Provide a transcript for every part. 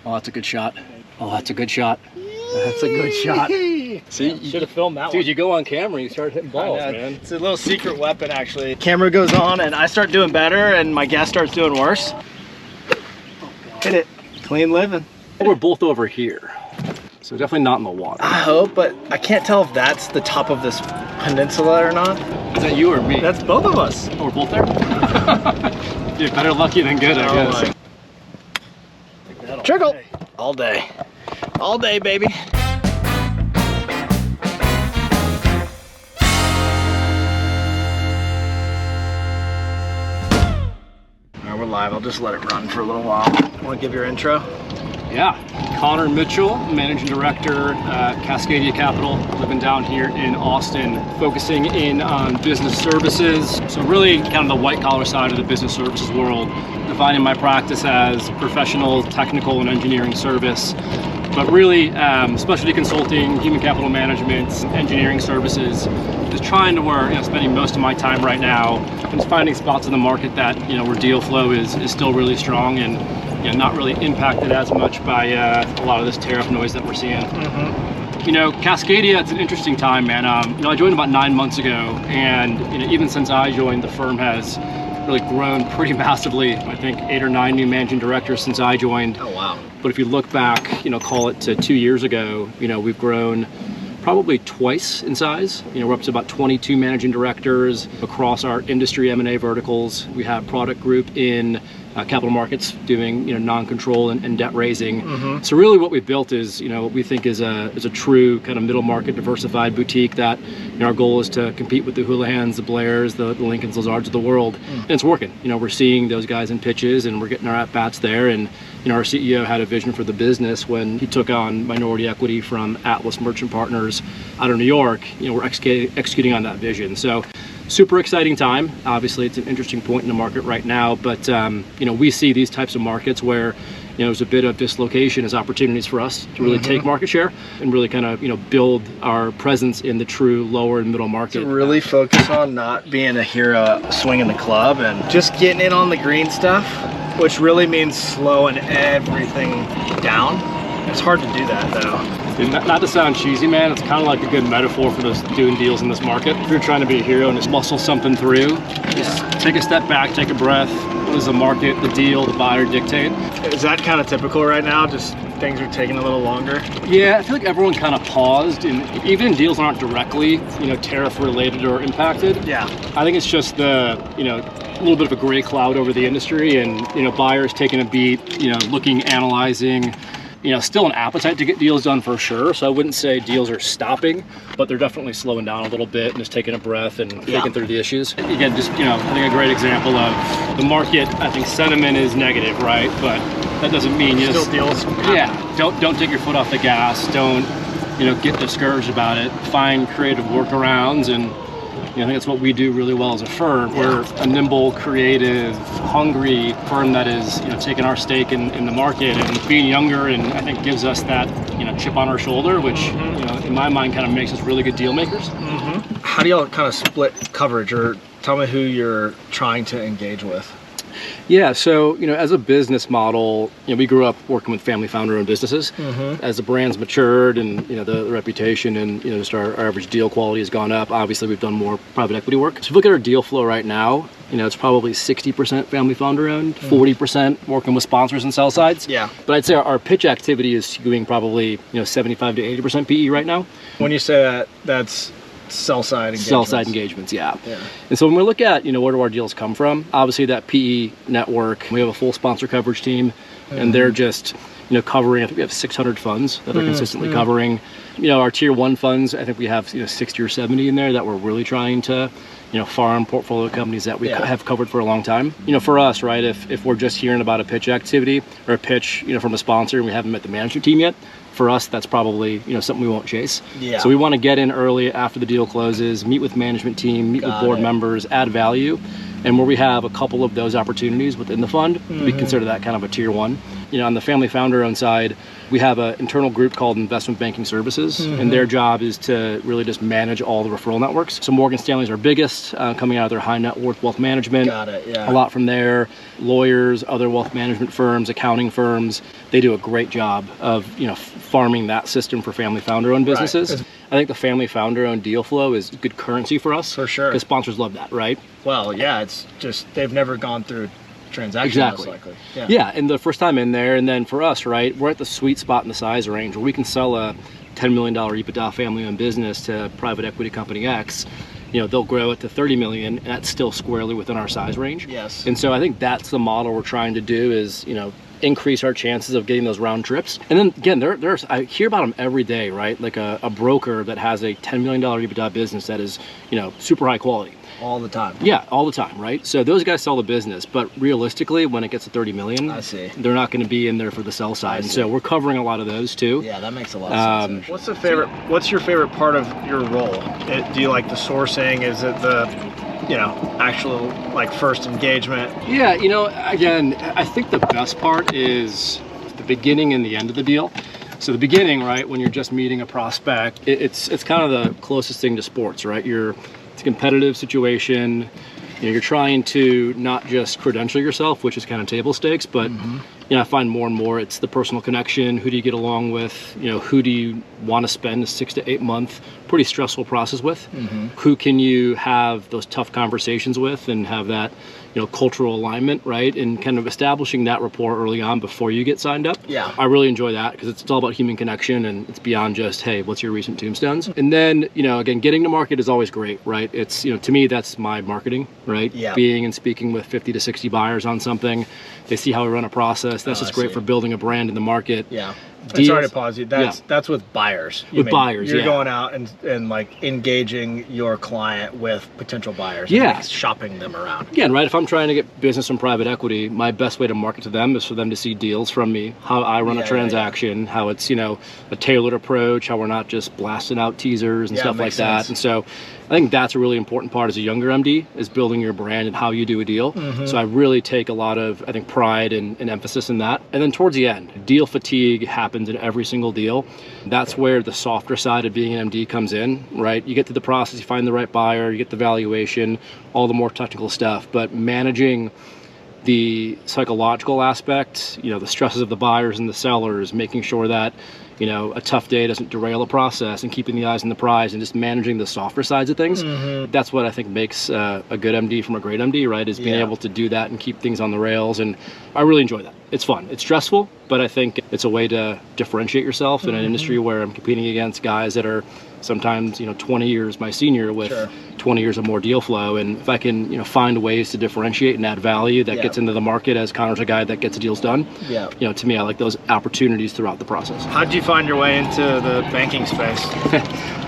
Oh, that's a good shot. Oh, that's a good shot. That's a good shot. See, you should have filmed that one. Dude, you go on camera and you start hitting balls, man. It's a little secret weapon, actually. Camera goes on and I start doing better and my guest starts doing worse. Hit it. Clean living. We're both over here, so definitely not in the water. I hope, but I can't tell if that's the top of this peninsula or not. Is that you or me? That's both of us. Oh, we're both there? Dude, better lucky than good, I guess. Trickle. All day. All day, baby. Alright, we're live. I'll just let it run for a little while. Want to give your intro? Yeah, Connor Mitchell, Managing Director at Cascadia Capital, living down here in Austin, focusing in on business services. So really kind of the white collar side of the business services world, defining my practice as professional, technical, and engineering service. But really, specialty consulting, human capital management, engineering services, just trying to where, spending most of my time right now and finding spots in the market that, where deal flow is still really strong and, not really impacted as much by a lot of this tariff noise that we're seeing. Cascadia, it's an interesting time, man. I joined about 9 months ago, and even since I joined, the firm has really grown pretty massively. I think 8 or 9 new managing directors since I joined. Oh, wow. But if you look back, call it to 2 years ago, we've grown probably twice in size. We're up to about 22 managing directors across our industry M&A verticals. We have product group in capital markets doing non-control and debt raising. So really what we've built is what we think is a true kind of middle market diversified boutique that our goal is to compete with the Hoolahans, the Blairs, the Lincolns, Lazards of the world. And it's working. We're seeing those guys in pitches and we're getting our at-bats there. And our CEO had a vision for the business when he took on minority equity from Atlas Merchant Partners out of New York. We're executing on that vision. So super exciting time. Obviously, it's an interesting point in the market right now, but we see these types of markets where there's a bit of dislocation as opportunities for us to really take market share and really kind of build our presence in the true lower and middle market. To really focus on not being a hero swinging the club and just getting in on the green stuff, which really means slowing everything down. It's hard to do that though. Not to sound cheesy, man, it's kind of like a good metaphor for those doing deals in this market. If you're trying to be a hero and just muscle something through, just take a step back, take a breath. What does the market, the deal, the buyer dictate? Is that kind of typical right now? Just things are taking a little longer? Yeah, I feel like everyone kind of paused, and even deals aren't directly, tariff related or impacted. Yeah. I think it's just the, a little bit of a gray cloud over the industry, and buyers taking a beat, looking, analyzing. Still an appetite to get deals done for sure. So I wouldn't say deals are stopping, but they're definitely slowing down a little bit and just taking a breath and thinking through the issues. Again, just, I think a great example of the market, I think sentiment is negative, right? But that doesn't mean you still deals. Yeah, don't take your foot off the gas. Don't, get discouraged about it. Find creative workarounds, and I think that's what we do really well as a firm. We're a nimble, creative, hungry firm that is, taking our stake in the market and being younger, and I think gives us that, chip on our shoulder, which, in my mind, kind of makes us really good deal makers. How do y'all kind of split coverage, or tell me who you're trying to engage with? Yeah, so, as a business model, we grew up working with family founder-owned businesses. As the brand's matured and, the reputation and, just our average deal quality has gone up, obviously we've done more private equity work. So if you look at our deal flow right now, it's probably 60% family founder-owned, 40% working with sponsors and sell sides. Yeah. But I'd say our pitch activity is skewing probably, 75 to 80% PE right now. When you say that, that's sell-side engagements. Sell-side engagements, yeah. And so when we look at, where do our deals come from, obviously that PE network, we have a full sponsor coverage team, and they're just, covering, I think we have 600 funds that they're consistently covering. Our tier 1 funds, I think we have, 60 or 70 in there that we're really trying to, farm portfolio companies that we have covered for a long time. For us, right, if we're just hearing about a pitch activity or a pitch, from a sponsor and we haven't met the management team yet, for us, that's probably, something we won't chase. Yeah. So we want to get in early after the deal closes, meet with management team, meet with board members, add value. And where we have a couple of those opportunities within the fund, we consider that kind of a tier 1. You know, on the family founder-owned side, we have an internal group called Investment Banking Services, and their job is to really just manage all the referral networks. So Morgan Stanley's our biggest, coming out of their high net worth wealth management. Got it, yeah. A lot from there, lawyers, other wealth management firms, accounting firms. They do a great job of, you know, farming that system for family founder-owned businesses. Right. I think the family founder-owned deal flow is good currency for us. For sure. Because sponsors love that, right? Well, yeah, it's just they've never gone through transaction, exactly. most likely. Yeah, and the first time in there, and then for us, right, we're at the sweet spot in the size range where we can sell a $10 million EBITDA family-owned business to private equity company X. You know, they'll grow it to 30 million, and that's still squarely within our size range. Yes. And so I think that's the model we're trying to do is, you know, increase our chances of getting those round trips. And then again, there's I hear about them every day, right? Like a broker that has a $10 million EBITDA business that is, you know, super high quality. All the time. Yeah, all the time, right? So those guys sell the business, but realistically, when it gets to 30 million, I see. They're not going to be in there for the sell side. And so we're covering a lot of those too. Yeah, that makes a lot of sense. What's your favorite part of your role? Do you like the sourcing? Is it the, you know, actual like first engagement? Yeah, you know, again, I think the best part is the beginning and the end of the deal. So the beginning, right, when you're just meeting a prospect, it's kind of the closest thing to sports, right? It's a competitive situation. You know, you're trying to not just credential yourself, which is kind of table stakes, but you know, I find more and more it's the personal connection. Who do you get along with? You know, who do you want to spend a 6 to 8 month pretty stressful process with? Who can you have those tough conversations with and have that, you know, cultural alignment, right? And kind of establishing that rapport early on before you get signed up. Yeah. I really enjoy that because it's all about human connection and it's beyond just, hey, what's your recent tombstones? And then, you know, again, getting to market is always great, right? It's, you know, to me, that's my marketing, right? Yeah. Being and speaking with 50 to 60 buyers on something. They see how we run a process. That's just great for building a brand in the market. Yeah. Deals, sorry to pause you. That's with buyers. Buyers, you're going out and like engaging your client with potential buyers. Yeah. And like shopping them around. Again, right? If I'm trying to get business from private equity, my best way to market to them is for them to see deals from me, how I run a transaction, how it's, you know, a tailored approach, how we're not just blasting out teasers and stuff like that. Sense. And so I think that's a really important part as a younger MD is building your brand and how you do a deal. So I really take a lot of, I think, pride and emphasis in that. And then towards the end, deal fatigue happens in every single deal. That's where the softer side of being an MD comes in, right? You get through the process, you find the right buyer, you get the valuation, all the more technical stuff, but managing the psychological aspect, you know, the stresses of the buyers and the sellers, making sure that, you know, a tough day doesn't derail a process and keeping the eyes on the prize and just managing the softer sides of things. That's what I think makes a good MD from a great MD, right? Is being able to do that and keep things on the rails. And I really enjoy that. It's fun. It's stressful, but I think it's a way to differentiate yourself in an industry where I'm competing against guys that are sometimes, you know, 20 years my senior with 20 years of more deal flow. And if I can, you know, find ways to differentiate and add value that gets into the market as Connor's a guy that gets deals done, you know, to me, I like those opportunities throughout the process. How'd you find your way into the banking space?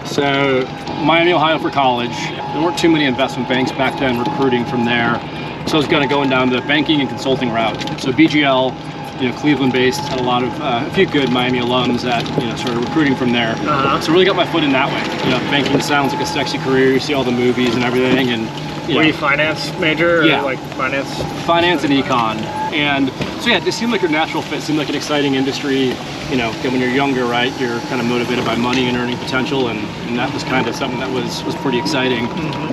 So Miami, Ohio for college. There weren't too many investment banks back then recruiting from there. So I was kind of going down the banking and consulting route. So BGL, you know, Cleveland-based, had a lot of a few good Miami alums that, you know, started recruiting from there. So really got my foot in that way. You know, banking sounds like a sexy career. You see all the movies and everything, and were you finance major? Or like finance and econ. And so yeah, it just seemed like a natural fit. Seemed like an exciting industry. You know, when you're younger, right, you're kind of motivated by money and earning potential, and that was kind of something that was pretty exciting.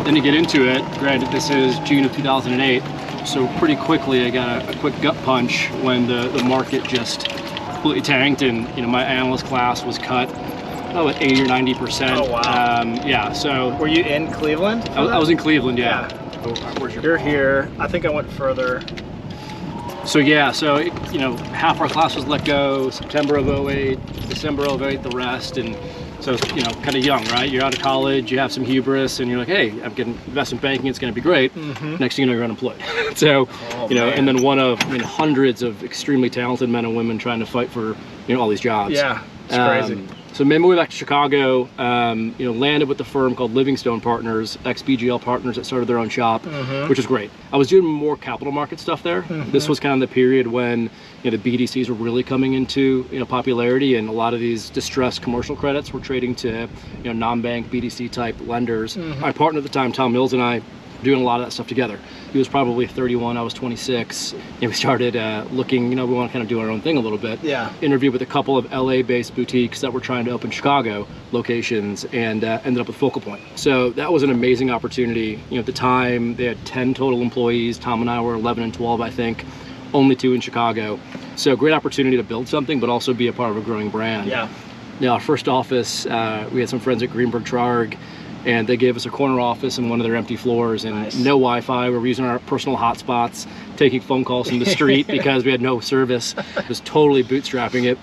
Then you get into it. Granted, this is June of 2008. So pretty quickly, I got a quick gut punch when the market just completely tanked, and you know my analyst class was cut, at 80 or 90%. Oh wow! Yeah. So were you in Cleveland? I was in Cleveland. Yeah. You're here. I think I went further. So yeah. So you know, half our class was let go. September of 08, December of 08, the rest, and. So, you know, kind of young, right? You're out of college, you have some hubris, and you're like, hey, I'm getting investment banking, it's going to be great. Next thing you know, you're unemployed. So, you know, and then one of, I mean, hundreds of extremely talented men and women trying to fight for, you know, all these jobs. Yeah, it's crazy. So made my way back to Chicago, you know, landed with the firm called Livingstone Partners, ex-BGL partners that started their own shop, which was great. I was doing more capital market stuff there. This was kind of the period when, you know, the BDCs were really coming into, you know, popularity, and a lot of these distressed commercial credits were trading to, you know, non-bank BDC type lenders. My partner at the time, Tom Mills, and I doing a lot of that stuff together. He was probably 31, I was 26, and we started looking, we want to kind of do our own thing a little bit. Yeah. Interviewed with a couple of LA-based boutiques that were trying to open Chicago locations, and ended up with Focal Point. So that was an amazing opportunity. At the time, they had 10 total employees. Tom and I were 11 and 12, I think. Only 2 in Chicago. So great opportunity to build something, but also be a part of a growing brand. Yeah. Our first office, we had some friends at Greenberg Trarg, and they gave us a corner office in one of their empty floors, and nice. No Wi-Fi. We were using our personal hotspots, taking phone calls from the street because we had no service. Just totally bootstrapping it.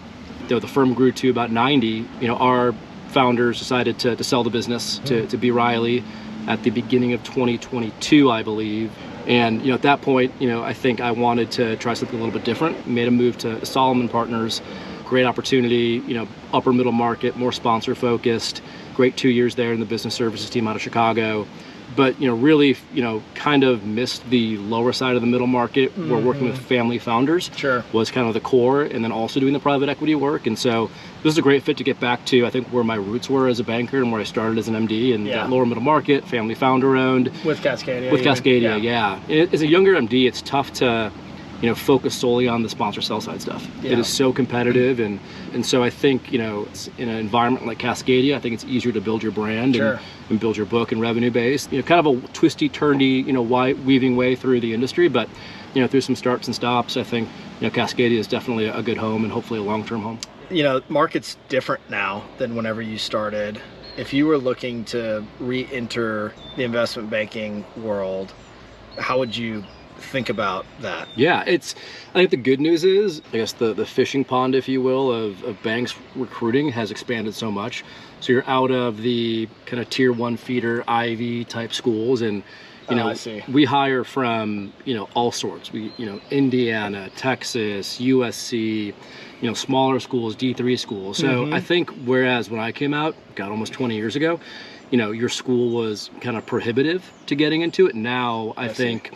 Though the firm grew to about 90, our founders decided to sell the business to B. Riley at the beginning of 2022, I believe. And at that point, I think I wanted to try something a little bit different. Made a move to Solomon Partners. Great opportunity, upper middle market, more sponsor focused. Great 2 years there in the business services team out of Chicago. But really, kind of missed the lower side of the middle market. We're working with family founders. Sure. Was kind of the core, and then also doing the private equity work. And so this is a great fit to get back to, I think, where my roots were as a banker and where I started as an MD, and that lower middle market, family founder owned. With Cascadia. With Cascadia, yeah. As a younger MD, it's tough to focus solely on the sponsor sell side stuff. It is so competitive, and so I think in an environment like Cascadia, I think it's easier to build your brand and build your book and revenue base. Kind of a twisty, turny, weaving way through the industry, but through some starts and stops, I think Cascadia is definitely a good home and hopefully a long-term home. Market's different now than whenever you started. If you were looking to re-enter the investment banking world, how would you think about that? Yeah, I think the good news is, I guess the fishing pond, if you will, of banks recruiting has expanded so much. So you're out of the kind of tier 1 feeder Ivy type schools, and I see. We hire from all sorts. We Indiana, Texas, USC, smaller schools, D3 schools. So I think whereas when I came out, almost 20 years ago, your school was kind of prohibitive to getting into it. Now I think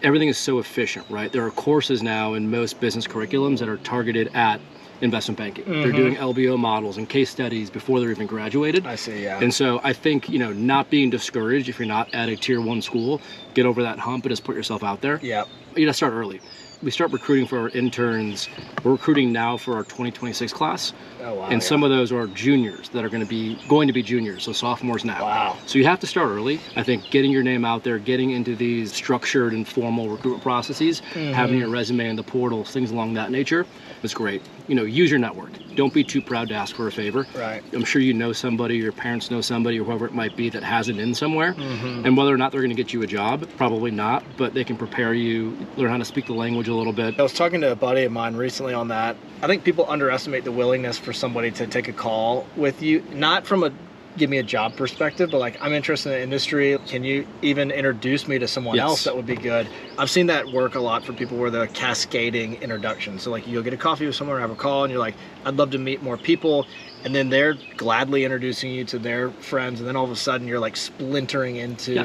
everything is so efficient, right? There are courses now in most business curriculums that are targeted at investment banking. They're doing LBO models and case studies before they're even graduated. I see, yeah. And so I think, not being discouraged if you're not at a tier 1 school, get over that hump and just put yourself out there. Yeah. You gotta start early. We start recruiting for our interns. We're recruiting now for our 2026 class. Oh, wow. And some of those are juniors that are going to be juniors, so sophomores now. Wow. So you have to start early. I think getting your name out there, getting into these structured and formal recruitment processes, having your resume in the portals, things along that nature, is great. Use your network. Don't be too proud to ask for a favor. Right. I'm sure somebody, your parents know somebody, or whoever it might be that has an in somewhere. And whether or not they're going to get you a job, probably not, but they can prepare you, learn how to speak the language a little bit. I was talking to a buddy of mine recently on that. I think people underestimate the willingness for somebody to take a call with you, not from a give me a job perspective, but like, I'm interested in the industry. Can you even introduce me to someone else that would be good? I've seen that work a lot for people where they're cascading introductions. So like, you'll get a coffee with someone or have a call and you're like, I'd love to meet more people. And then they're gladly introducing you to their friends. And then all of a sudden you're like splintering into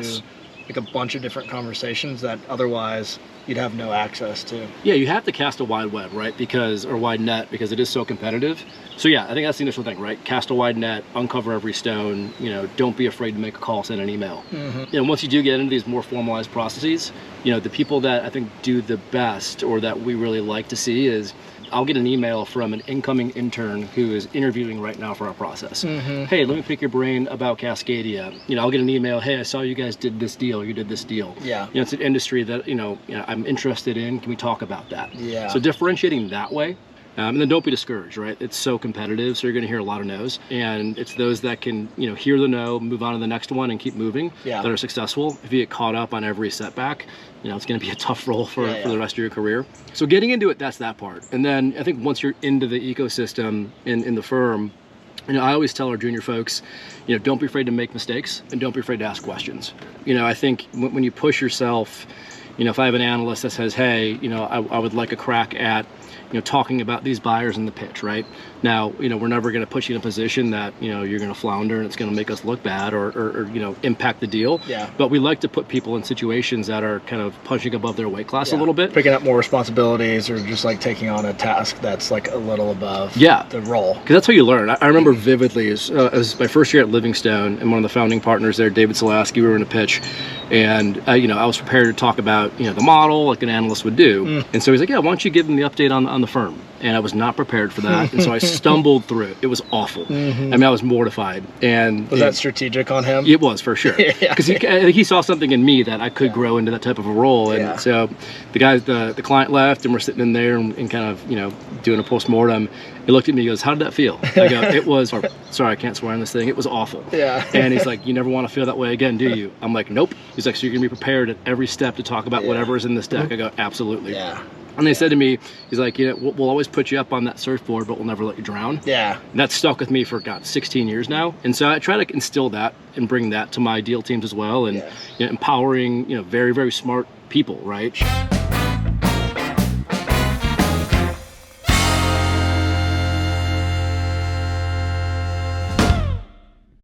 like a bunch of different conversations that otherwise you'd have no access to. Yeah, you have to cast a wide web, right? Or wide net, because it is so competitive. So yeah, I think that's the initial thing, right? Cast a wide net, uncover every stone, don't be afraid to make a call, send an email. Once you do get into these more formalized processes, the people that I think do the best, or that we really like to see, is I'll get an email from an incoming intern who is interviewing right now for our process. Hey, let me pick your brain about Cascadia. I'll get an email, hey, I saw you guys did this deal, you did this deal. Yeah. It's an industry that, I'm interested in. Can we talk about that? Yeah. So differentiating that way. And then don't be discouraged, right? It's so competitive, so you're going to hear a lot of no's. And it's those that can, hear the no, move on to the next one and keep moving that are successful. If you get caught up on every setback, it's going to be a tough role for the rest of your career. So getting into it, that's that part. And then I think once you're into the ecosystem in the firm, I always tell our junior folks, don't be afraid to make mistakes and don't be afraid to ask questions. I think when you push yourself, if I have an analyst that says, hey, I would like a crack at talking about these buyers in the pitch, right? Now, we're never going to put you in a position that, you're going to flounder and it's going to make us look bad or impact the deal. Yeah. But we like to put people in situations that are kind of punching above their weight class a little bit. Picking up more responsibilities or just like taking on a task that's like a little above the role. Because that's how you learn. I remember vividly as my first year at Livingstone, and one of the founding partners there, David Selaski, we were in a pitch, and I was prepared to talk about the model like an analyst would do. And so he's like, yeah, why don't you give them the update on the firm? And I was not prepared for that, and so I stumbled through it. It was awful. I mean, I was mortified. And was that strategic on him? It was, for sure, because I think he saw something in me that I could grow into that type of a role. And so the client left, and we're sitting in there and kind of doing a postmortem. He looked at me, he goes, how did that feel? I go, it was, sorry, I can't swear on this thing, it was awful. And he's like, you never want to feel that way again, do you? I'm like, nope. He's like, so you're gonna be prepared at every step to talk about whatever is in this deck? I go, absolutely. And they said to me, he's like, we'll always put you up on that surfboard, but we'll never let you drown. And that stuck with me for 16 years now. And so I try to instill that and bring that to my deal teams as well, and empowering very, very smart people, right?